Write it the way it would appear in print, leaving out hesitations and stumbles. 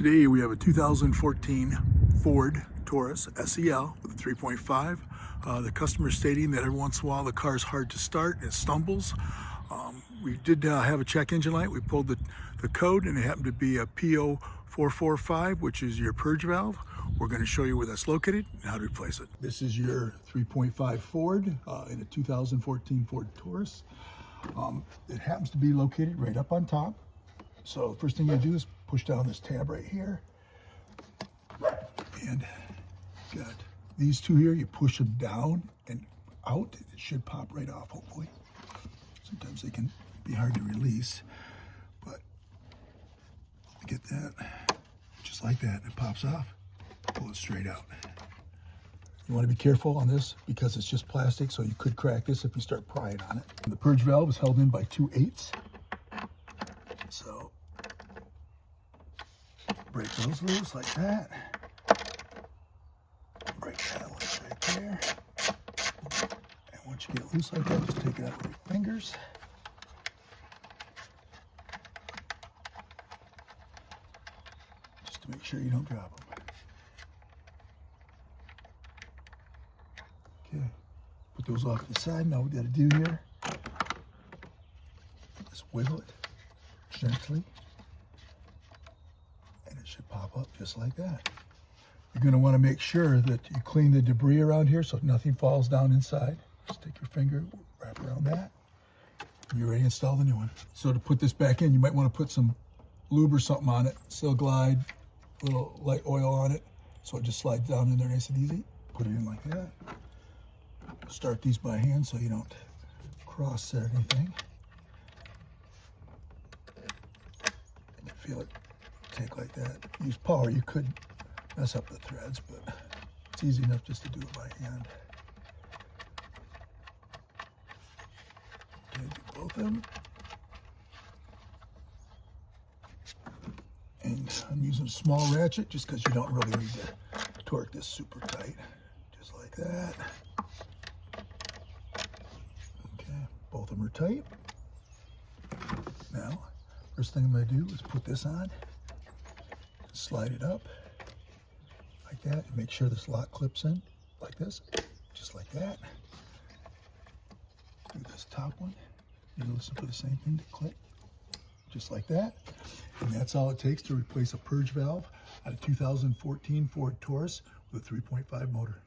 Today we have a 2014 Ford Taurus SEL with a 3.5. The customer stating that every once in a while the car is hard to start, it stumbles. We did have a check engine light. We pulled the code and it happened to be a P0445, which is your purge valve. We're going to show you where that's located and how to replace it. This is your 3.5 Ford in a 2014 Ford Taurus. It happens to be located right up on top. So first thing you do is push down this tab right here, and got these two here. You push them down and out. It should pop right off, hopefully. Sometimes they can be hard to release, but get that just like that. It pops off. Pull it straight out. You want to be careful on this because it's just plastic, so you could crack this if you start prying on it. And the purge valve is held in by 2/8. So break those loose like that. Break that loose right there. And once you get loose like that, just take it out with your fingers. Just to make sure you don't drop them. Okay, put those off to the side. Now what we got to do here, just wiggle it gently, and it should pop up just like that. You're going to want to make sure that you clean the debris around here so nothing falls down inside. Just take your finger, wrap around that, and you're ready to install the new one. So to put this back in, you might want to put some lube or something on it, Sil Glide, a little light oil on it, so it just slides down in there nice and easy. Put it in like that. Start these by hand so you don't cross or anything. Feel it take like that. Use power, you could mess up the threads, but it's easy enough just to do it by hand. Okay, do both of them. And I'm using a small ratchet just because you don't really need to torque this super tight. Just like that. Okay, both of them are tight. Now, first thing I'm going to do is put this on, slide it up like that, and make sure this lock clips in like this, just like that. Do this top one, you listen for the same thing to clip, just like that. And that's all it takes to replace a purge valve on a 2014 Ford Taurus with a 3.5 motor.